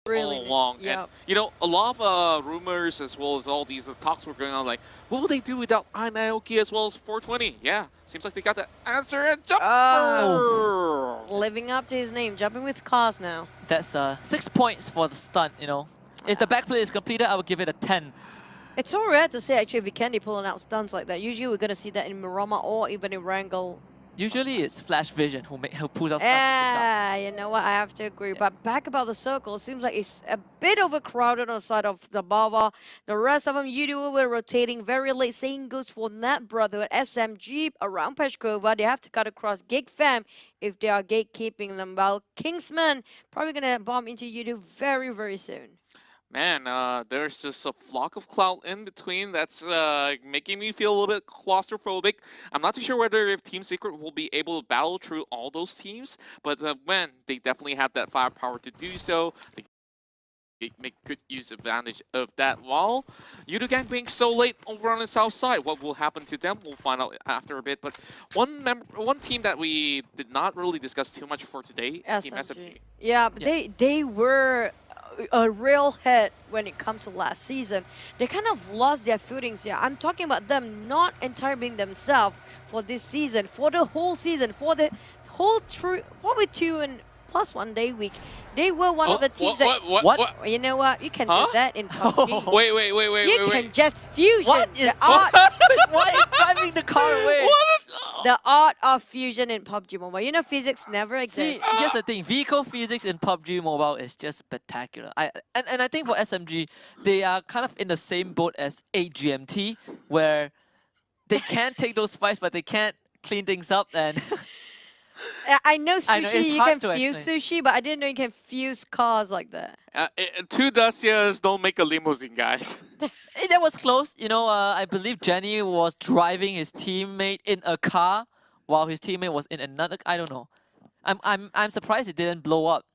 Really, all along. And, yeah. you know, a lot of rumors as well as all these talks were going on, like, what will they do without Naoki as well as 420? Yeah, seems like they got the answer and jumper! Living up to his name, jumping with cars now. That's 6 points for the stunt, you know. If the backflip is completed, I would give it a 10. It's so rare to see actually Vikendi pulling out stunts like that. Usually we're going to see that in Murama or even in Wrangle. Usually it's Flash Vision who pulls out stuff. You know what? I have to agree. But back about the circle, it seems like it's a bit overcrowded on the side of Zabava. The rest of them, Yudu were rotating very late. Same goes for Nat Brotherhood, SMG around Peshkova. They have to cut across Gig Fam if they are gatekeeping them. While Kingsman probably gonna bomb into Yudu very, very soon. Man, there's just a flock of cloud in between that's making me feel a little bit claustrophobic. I'm not too sure whether if Team Secret will be able to battle through all those teams, but when they definitely have that firepower to do so, they make good advantage of that. While Yudugang being so late over on the south side, what will happen to them? We'll find out after a bit. But one team that we did not really discuss too much for today, Team SMG. Yeah, but they were a real hit when it comes to last season. They kind of lost their footings here. I'm talking about them not entirely being themselves for this season, for the whole season, for the whole probably 2 and plus 1 day week. They were one of the teams What? You know what? You can do that in PUBG. Wait. You can just fusion. What is the art? Why is driving the car away? The art of fusion in PUBG Mobile. You know, physics never exists. See, here's the thing. Vehicle physics in PUBG Mobile is just spectacular. And I think for SMG, they are kind of in the same boat as AGMT, where they can take those fights, but they can't clean things up. And I know sushi, you can fuse explain. sushi, but I didn't know you can fuse cars like that. 2 Dacias don't make a limousine, guys. Hey, that was close. You know, I believe Jenny was driving his teammate in a car while his teammate was in another. I don't know. I'm surprised it didn't blow up.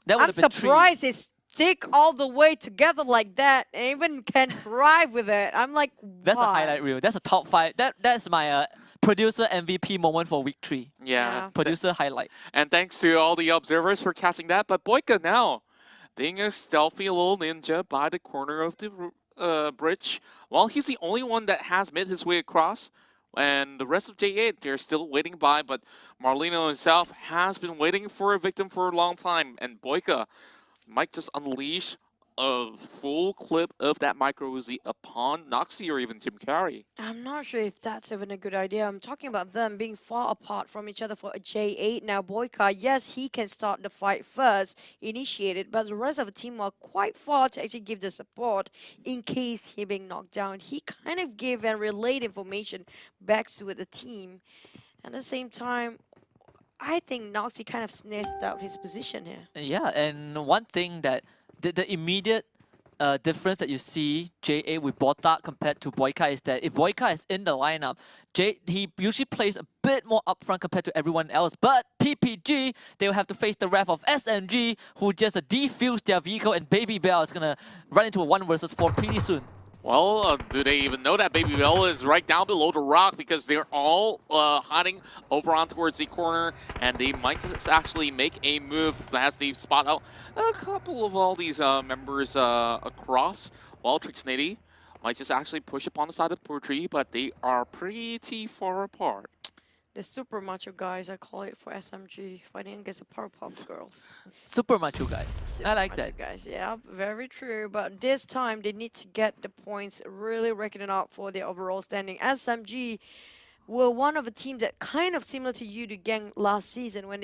That would I'm have been surprised they stick all the way together like that and even can drive with it. I'm like, That's a wow. highlight reel. That's a top 5. That's my producer MVP moment for week 3. Yeah. Producer highlight. And thanks to all the observers for catching that. But Boyka now, being a stealthy little ninja by the corner of the bridge, while he's the only one that has made his way across, and the rest of J8, they're still waiting by, but Marlino himself has been waiting for a victim for a long time, and Boyka might just unleash a full clip of that micro Uzi upon Noxy or even Jim Carrey. I'm not sure if that's even a good idea. I'm talking about them being far apart from each other for a J8. Now, Boyka, yes, he can start the fight first, initiate it, but the rest of the team are quite far to actually give the support in case he being knocked down. He kind of gave and relayed information back to the team. At the same time, I think Noxy kind of sniffed out his position here. Yeah, and one thing that the immediate difference that you see J8 with Botak compared to Boyka is that if Boyka is in the lineup, he usually plays a bit more upfront compared to everyone else. But PPG, they will have to face the wrath of SMG, who just defused their vehicle, and Baby Bell is gonna run into a 1 versus 4 pretty soon. Well, do they even know that Baby Bell is right down below the rock because they're all hiding over on towards the corner, and they might just actually make a move as they spot out a couple of all these members across. While Trixnity might just actually push upon the side of the tree, but they are pretty far apart. The super macho guys, I call it for SMG, fighting against the Powerpuff Girls. Super macho guys. I like Macho that. guys, yeah, very true. But this time they need to get the points, really reckoning out for their overall standing. SMG were one of the teams that kind of similar to Yudu Gang last season when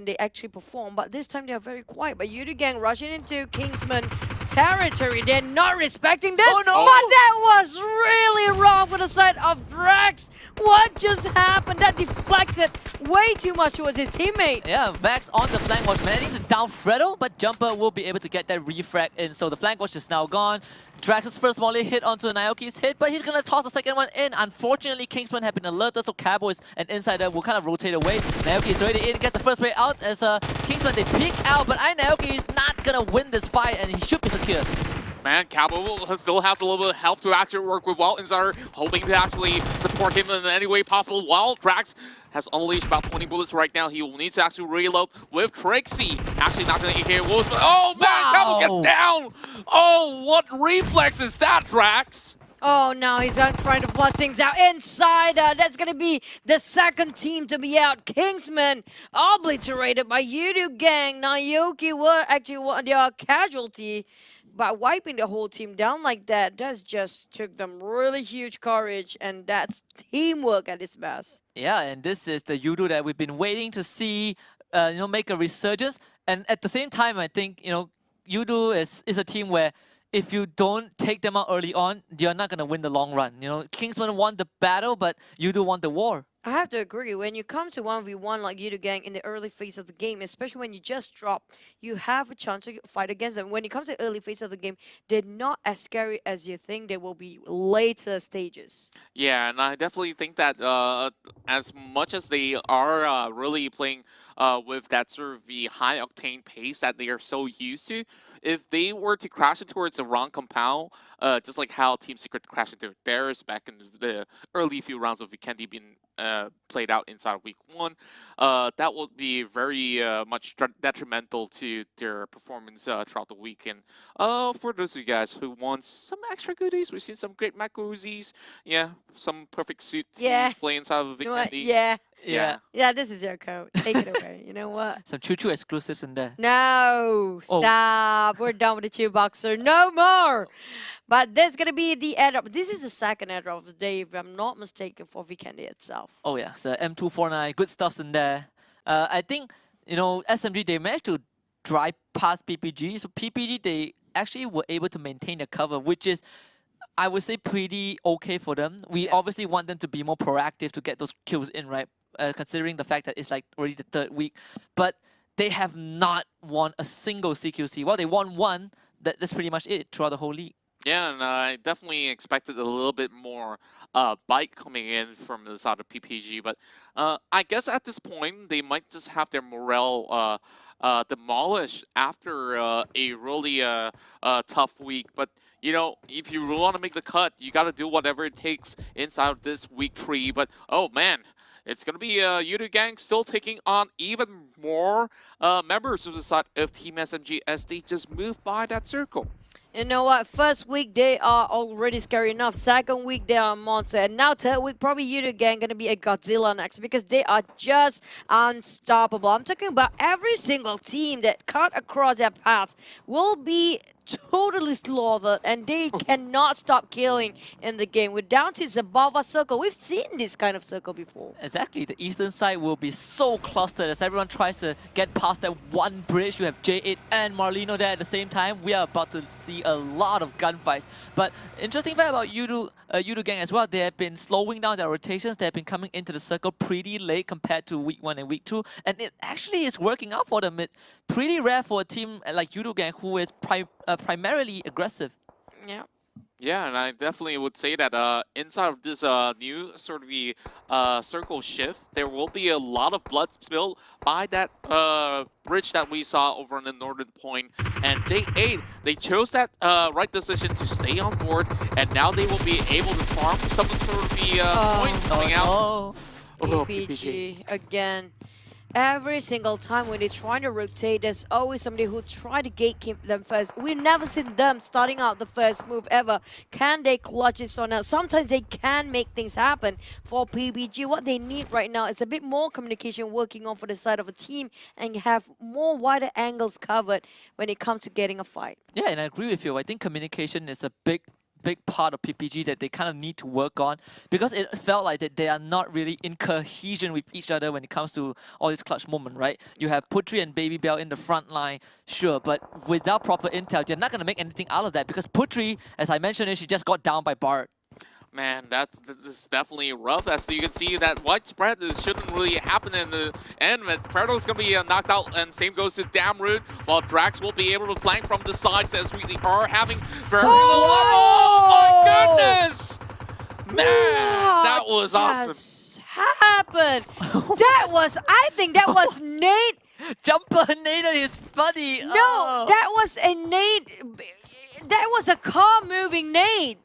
they actually performed, but this time they are very quiet. But Yudu Gang rushing into Kingsman territory, they're not respecting this. Oh no! But that was really wrong for the side of Drax. What just happened? That deflected way too much towards his teammate. Yeah, Vax on the flank was managing to down Fredo, but Jumper will be able to get that refrag in, so the flank watch is now gone. Drax's first volley hit onto Naoki's hit, but he's gonna toss the second one in. Unfortunately, Kingsman have been alerted, so Cabo is an insider, will kind of rotate away. Naoki is already in, gets the first way out as Kingsman, they peek out, but Naoki is not gonna win this fight, and he should be secured. Man, Cabo still has a little bit of health to actually work with, while Insider hoping to actually support him in any way possible, while Drax has unleashed about 20 bullets right now. He will need to actually reload with Trixie. Actually not going to AK Wolves, but oh man, Wow. Cabo get down. Oh, what reflex is that, Drax? Oh, now he's trying to flush things out inside. That's going to be the second team to be out. Kingsman obliterated by Yudu Gang. Naoki were actually the casualty. But wiping the whole team down like that, that just took them really huge courage. And that's teamwork at its best. Yeah, and this is the Yudu that we've been waiting to see, make a resurgence. And at the same time, I think, Yudu is a team where if you don't take them out early on, you're not going to win the long run. Kingsman won the battle, but Yudu won the war. I have to agree. When you come to 1v1 like Yudu Gang in the early phase of the game, especially when you just drop, you have a chance to fight against them. When it comes to early phase of the game, they're not as scary as you think they will be later stages. Yeah, and I definitely think that as much as they are really playing with that sort of the high octane pace that they are so used to, if they were to crash it towards the wrong compound, just like how Team Secret crashed into theirs back in the early few rounds of Vikendi being played out inside of week 1, that would be very much detrimental to their performance throughout the weekend. For those of you guys who want some extra goodies, we've seen some great Macuzis. Yeah, some perfect suit to play inside of You know what? Vikendi. Yeah, this is your code. Take it away. You know what? Some choo-choo exclusives in there. No, stop. We're done with the chew boxer. No more. But there's going to be the airdrop. This is the second airdrop of the day, if I'm not mistaken, for Vikendi itself. Oh yeah, so M249, good stuff's in there. I think, SMG, they managed to drive past PPG. So PPG, they actually were able to maintain the cover, which is, I would say, pretty okay for them. We obviously want them to be more proactive to get those kills in, right? Considering the fact that it's like already the 3rd week. But they have not won a single CQC. Well, they won one. That's pretty much it throughout the whole league. Yeah, and I definitely expected a little bit more bite coming in from the side of PPG, but I guess at this point they might just have their morale demolished after a really tough week. But if you really want to make the cut, you got to do whatever it takes inside of this week 3. But oh man, it's going to be Yudu Gang still taking on even more members of the side of Team SMG as they just move by that circle. You know what? First week, they are already scary enough. Second week, they are a monster. And now third week, probably Yudu Gang going to be a Godzilla next because they are just unstoppable. I'm talking about every single team that cut across their path will be totally slaughtered, and they cannot stop killing in the game. We're down to Zabava circle. We've seen this kind of circle before. Exactly. The eastern side will be so clustered as everyone tries to get past that one bridge. You have J8 and Marlino there at the same time. We are about to see a lot of gunfights. But interesting fact about Yudu Gang as well, they have been slowing down their rotations. They have been coming into the circle pretty late compared to week 1 and week 2. And it actually is working out for them. It's pretty rare for a team like Yudu Gang who is primarily aggressive. Yeah. Yeah, and I definitely would say that inside of this new sort of circle shift, there will be a lot of blood spilled by that bridge that we saw over in the northern point. And J8, they chose that right decision to stay on board, and now they will be able to farm some sort of the points coming out. PPG again. Every single time when they try to rotate, there's always somebody who try to gatekeep them first. We've never seen them starting out the first move ever. Can they clutch it on now? Sometimes they can make things happen for PBG. What they need right now is a bit more communication working on for the side of a team and have more wider angles covered when it comes to getting a fight. Yeah, and I agree with you. I think communication is a big part of PPG that they kind of need to work on, because it felt like that they are not really in cohesion with each other when it comes to all this clutch moment, right? You have Putri and Baby Bell in the front line, sure, but without proper intel, you're not going to make anything out of that, because Putri, as I mentioned, she just got down by Bard. Man, this is definitely rough. As you can see, that widespread shouldn't really happen in the end. Ferdo's going to be knocked out, and same goes to Damroot, while Drax will be able to flank from the sides as we are having very oh my goodness! Man, that was awesome. Happened. That was, I think that was Nate. Jumper naded his buddy. No, that was a Nate. That was a car moving Nate.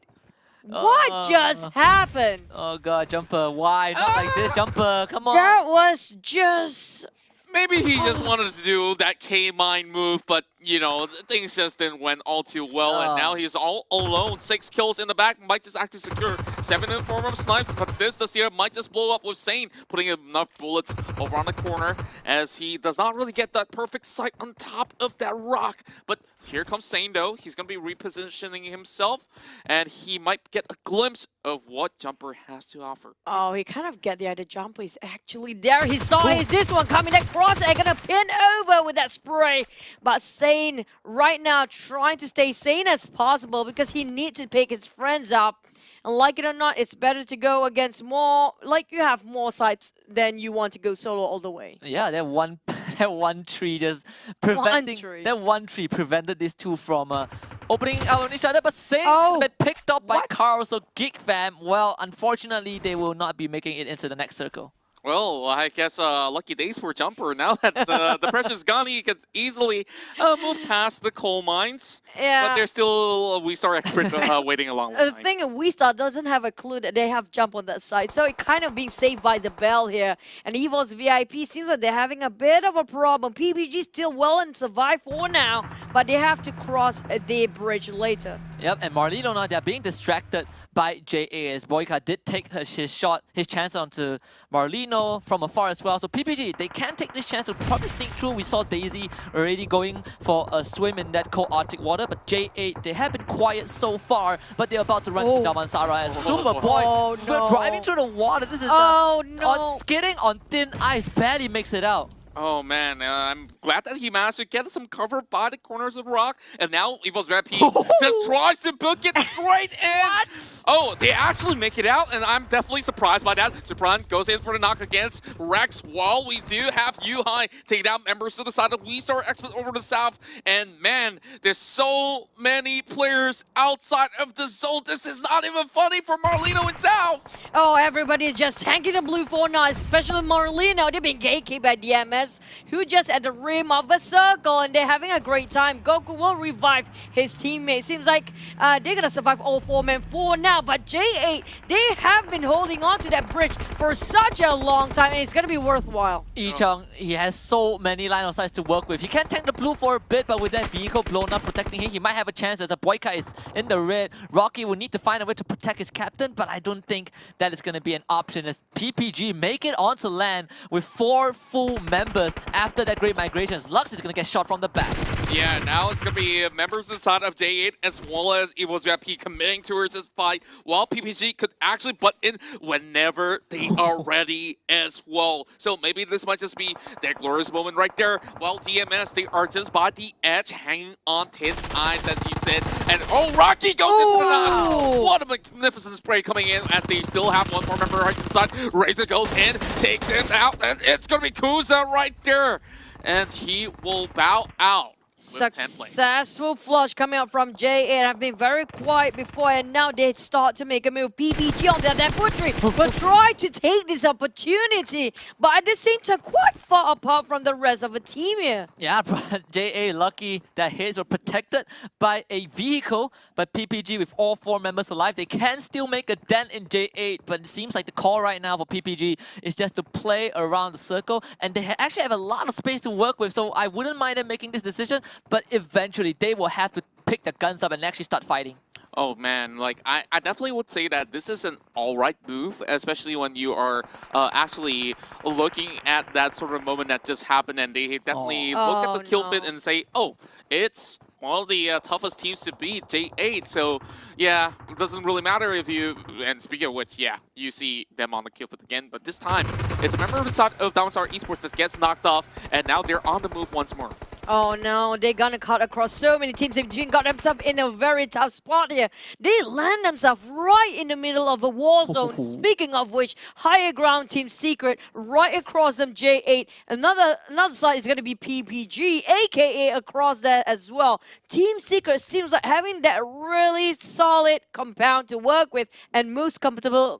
What just happened? Oh god, Jumper, why? Not like this, Jumper, come on. That was just Maybe he just wanted to do that K-Mine move, but, you know, things just didn't went all too well, and now he's all alone. 6 kills in the back, might just actually secure 7 in form of snipes, but this year might just blow up with Sane, putting enough bullets over on the corner, as he does not really get that perfect sight on top of that rock. But here comes Sane, though. He's going to be repositioning himself, and he might get a glimpse of what Jumper has to offer. Oh, he kind of get the idea. Jumper is actually there. He saw is this one coming across and gonna pin over with that spray. But Sane right now trying to stay sane as possible because he needs to pick his friends up. And like it or not, it's better to go against more, like you have more sites than you want to go solo all the way. Yeah, that one that one tree just preventing tree. that one tree prevented these two from opening out on each other. But Sane's Oh, been picked up by what? Carl, so Geek Fam, well, unfortunately they will not be making it into the next circle. Well, I guess lucky days for Jumper. Now that the pressure's gone, he could easily move past the coal mines. Yeah. But there's still a WeStar expert waiting along The behind. thing is, WeStar doesn't have a clue that they have jump on that side, so it kind of being saved by the bell here. And Evil's VIP seems like they're having a bit of a problem. PBG still well and survive for now, but they have to cross the bridge later. Yep, and Marlino now, they're being distracted by JA as Boyka did take his chance onto Marlino from afar as well. So PPG, they can take this chance to probably sneak through. We saw Daisy already going for a swim in that cold Arctic water, but J8, they have been quiet so far, but they're about to run into Damansara as Superboy. Oh, We're no. driving through the water. This is Oh, no. on skidding on thin ice, barely makes it out. Oh man, I'm glad that he managed to get some cover by the corners of the rock, and now Evil's VIP just tries to book it straight in. What? Oh, they actually make it out, and I'm definitely surprised by that. Supran goes in for the knock against Rex, while we do have Yuhai taking down members to the side of WeStar Expert over the south, and man, there's so many players outside of the zone. This is not even funny for Marlino in south. Oh, everybody is just tanking the blue 4-9, especially Marlino. They've been gatekept by DMS, who just at the rim of a circle, and they're having a great time. Goku will revive his teammate. Seems like they're gonna survive all 4 men for now, but J8, they have been holding on to that bridge for such a long time, and it's gonna be worthwhile. Ichung, he has so many line of sights to work with. He can tank the blue for a bit, but with that vehicle blown up protecting him, he might have a chance as a Boyka is in the red. Rocky will need to find a way to protect his captain, but I don't think that is going to be an option as PPG make it onto land with 4 full members after that great migration. Lux is going to get shot from the back. Yeah, now it's going to be members inside of J8 as well as Evil's VIP committing towards this fight, while PPG could actually butt in whenever they are ready as well. So maybe this might just be their glorious moment right there, while DMS, they are just by the edge, hanging on thin ice, as you said. And oh, Rocky goes into the knock! What a magnificent spray coming in as they still have one more member right inside. Razor goes in, takes it out, and it's going to be Kuza right there. And he will bow out. Successful flush coming out from J8. I've been very quiet before, and now they start to make a move. PPG on their infantry will try to take this opportunity, but at the same time, quite far apart from the rest of the team here. Yeah, but JA lucky that his were protected by a vehicle, but PPG with all 4 members alive, they can still make a dent in J8, but it seems like the call right now for PPG is just to play around the circle, and they actually have a lot of space to work with, so I wouldn't mind them making this decision, but eventually they will have to pick the guns up and actually start fighting. Oh man, like I definitely would say that this is an alright move, especially when you are actually looking at that sort of moment that just happened, and they definitely look at the kill fit and say, oh, it's one of the toughest teams to beat, J8. So yeah, it doesn't really matter if you, and speaking of which, yeah, you see them on the kill fit again, but this time it's a member of the side of Downstar Esports that gets knocked off, and now they're on the move once more. Oh no, they're gonna cut across so many teams in between, got themselves in a very tough spot here. They land themselves right in the middle of a war zone. Speaking of which, higher ground Team Secret right across them, J8. Another side is gonna be PPG, aka across that as well. Team Secret seems like having that really solid compound to work with and most comfortable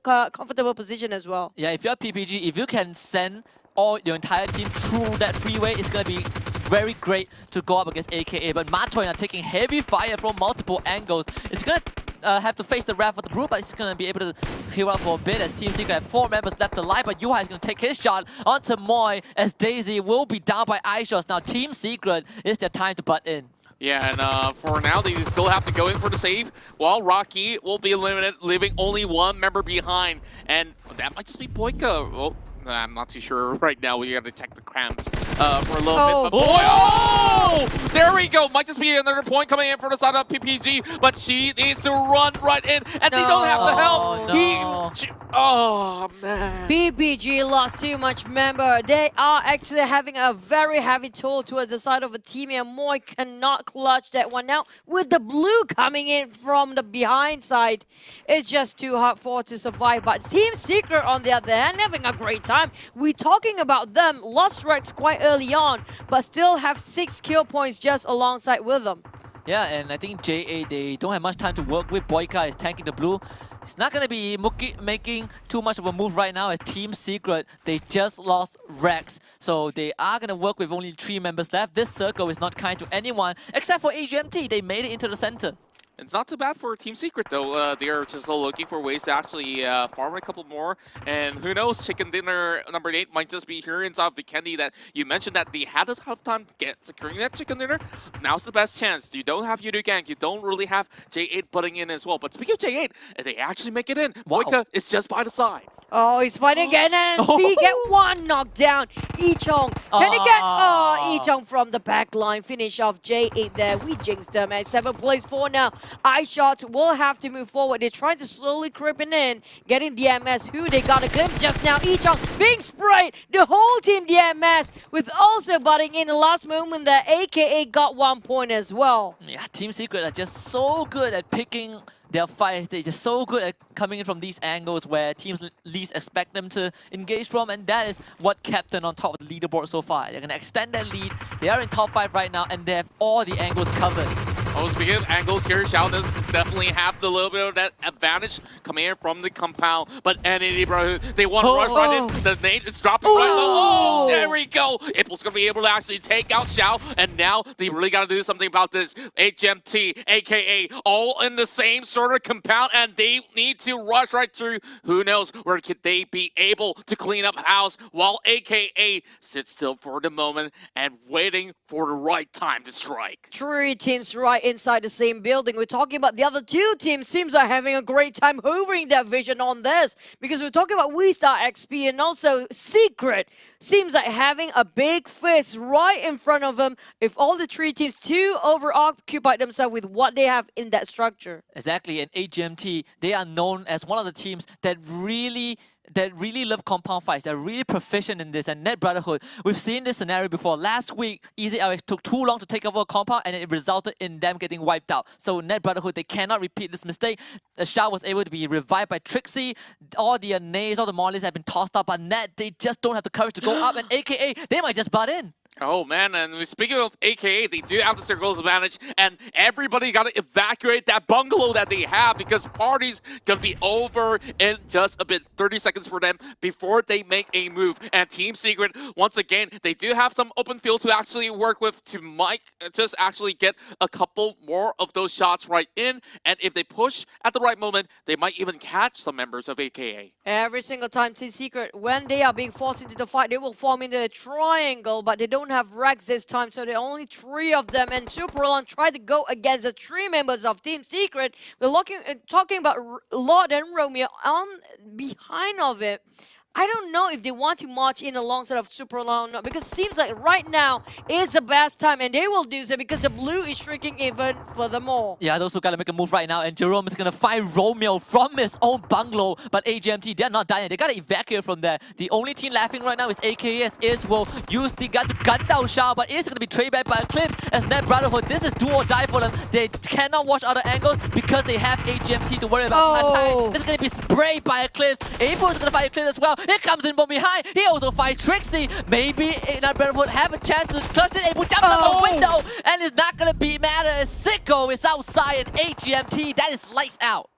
position as well. Yeah, if you're PPG, if you can send all your entire team through that freeway, it's gonna be very great to go up against AKA, but Matoy are taking heavy fire from multiple angles. It's gonna have to face the wrath of the group, but he's going to be able to heal up for a bit as Team Secret have 4 members left alive, but Yuhai is going to take his shot onto Moy as Daisy will be down by iShots. Now Team Secret, it's their time to butt in. Yeah, and for now, they still have to go in for the save, while Rocky will be eliminated, leaving only 1 member behind. And that might just be Boyka. Well, I'm not too sure right now. We gotta check the cramps for a little bit. But oh! There we go. Might just be another point coming in from the side of PPG, but she needs to run right in, and they don't have the help. No. Oh, man. PPG lost too much member. They are actually having a very heavy toll towards the side of a team, and Moy cannot clutch that one. Now, with the blue coming in from the behind side, it's just too hard for her to survive. But Team Secret, on the other hand, having a great time. We're talking about them. Lost Rex quite early on, but still have 6 kill points just alongside with them. Yeah, and I think JA, they don't have much time to work with. Boyka is tanking the blue. It's not going to be making too much of a move right now as Team Secret, they just lost Rex. So they are going to work with only 3 members left. This circle is not kind to anyone except for AGMT. They made it into the center. It's not too bad for Team Secret, though. They are just looking for ways to actually farm a couple more. And who knows, Chicken Dinner number 8 might just be here inside of the candy that you mentioned that they had a tough time securing that Chicken Dinner. Now's the best chance. You don't have Yudu Gang. You don't really have J8 butting in as well. But speaking of J8, they actually make it in. Wow. Boyka is just by the side. Oh, he's fighting again, and he get 1 knockdown. Ichong, can he get Ichong from the back line? Finish off J8 there. We jinxed them at 7th place for now. iShot will have to move forward. They're trying to slowly creeping in, getting DMS, who they got a glimpse just now. Ichong being sprayed. The whole team DMS with also butting in the last moment there. AKA got 1 point as well. Yeah, Team Secret are just so good at picking their fights. They're just so good at coming in from these angles where teams least expect them to engage from, and that is what kept them on top of the leaderboard so far. They're going to extend their lead. They are in top 5 right now, and they have all the angles covered. Oh, speaking of angles here, Xiao does definitely have the little bit of that advantage coming in from the compound. But Entity Brotherhood, they want to rush right in. The nade is dropping right low. Oh, there we go. Apple's going to be able to actually take out Xiao. And now they really got to do something about this. HMT, a.k.a. all in the same sort of compound. And they need to rush right through. Who knows where could they be able to clean up house while a.k.a. sits still for the moment and waiting for the right time to strike. 3 teams right inside the same building. We're talking about the other 2 teams. Seems like having a great time hovering their vision on this, because we're talking about We Star XP and also Secret. Seems like having a big fist right in front of them. If all the 3 teams too over-occupy themselves with what they have in that structure. Exactly, and AGMT, they are known as one of the teams that really love compound fights. They're really proficient in this. And Net Brotherhood, we've seen this scenario before. Last week, Easy LX took too long to take over a compound, and it resulted in them getting wiped out. So Net Brotherhood, they cannot repeat this mistake. The Shao was able to be revived by Trixie. All the nades, all the mollies have been tossed up by Net. They just don't have the courage to go up, and AKA, they might just butt in. Oh man, and speaking of AKA, they do have the circle's advantage, and everybody got to evacuate that bungalow that they have because party's gonna be over in just a bit. 30 seconds for them before they make a move. And Team Secret, once again, they do have some open field to actually work with to just actually get a couple more of those shots right in. And if they push at the right moment, they might even catch some members of AKA. Every single time Team Secret, when they are being forced into the fight, they will form into a triangle, but they don't have Rex this time, so there are only 3 of them. And Superlon tried to go against the 3 members of Team Secret. We're talking about Lord and Romeo on behind of it. I don't know if they want to march in alongside of Superlon, because it seems like right now is the best time, and they will do so because the blue is shrinking even furthermore. Yeah, those who gotta make a move right now, and Jerome is gonna find Romeo from his own bungalow, but AGMT, they're not dying. They gotta evacuate from there. The only team laughing right now is AKS. Is will use the gun to gun down Shao, but it's gonna be trade back by a clip as Net Brotherhood. This is do or die for them. They cannot watch other angles because they have AGMT to worry about. Oh. This is gonna be sprayed by a clip. April is gonna fight a clip as well. It comes in from behind. He also fights Trixie. Maybe Net Brotherhood have a chance to clutch it. April jumps out the window, and it's not gonna be matter as Sicko is outside and AGMT. That is lights out.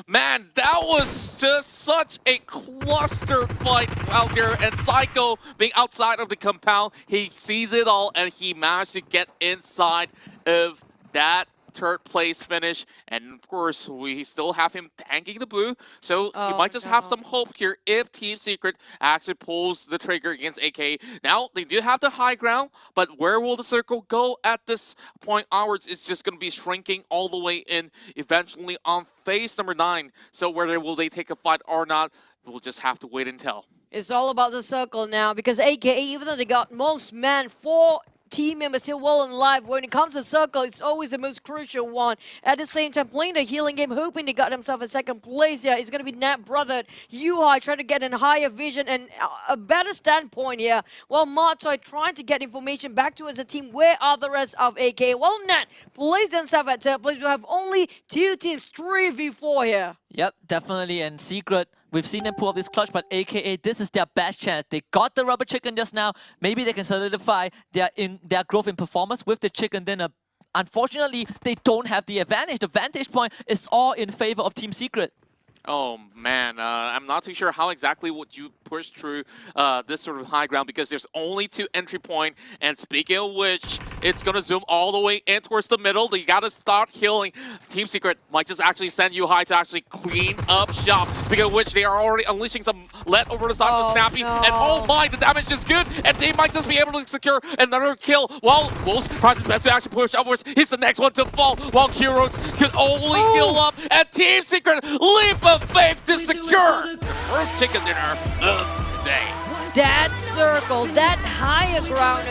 Man, that was just such a cluster fight out there, and Psycho being outside of the compound, he sees it all and he managed to get inside of that third place finish, and of course we still have him tanking the blue, so you Oh, might just have no. some hope here if Team Secret actually pulls the trigger against AK. Now they do have the high ground, but where will the circle go at this point onwards is just going to be shrinking all the way in eventually on phase number 9. So whether will they take a fight or not, we'll just have to wait and tell. It's all about the circle now because AKA, even though they got most men, 4 team members still well and alive. When it comes to circle, it's always the most crucial one. At the same time, playing the healing game, hoping they got themselves a second place here. It's going to be Nat Brothered, Yuhai trying to get a higher vision and a better standpoint here. Well, Martoy trying to get information back to as a team. Where are the rest of AK? Well, Nat plays themselves at third place. We have only 2 teams, 3v4 here. Yep, definitely. And Secret, we've seen them pull off this clutch, but AKA, this is their best chance. They got the rubber chicken just now. Maybe they can solidify their growth in performance with the chicken dinner. Unfortunately, they don't have the advantage. The vantage point is all in favor of Team Secret. Oh man, I'm not too sure how exactly would you push through this sort of high ground because there's only 2 entry point, and speaking of which, it's gonna zoom all the way in towards the middle. You gotta start healing. Team Secret might just actually send you high to actually clean up shop. Speaking of which, they are already unleashing some lead over the side of the Snappy, no. and oh my, the damage is good, and they might just be able to secure another kill. While Wolves tries his best to actually push upwards, he's the next one to fall, while Kurox could only heal up, and Team Secret leap of faith to secure the first chicken dinner of today. That circle, that higher ground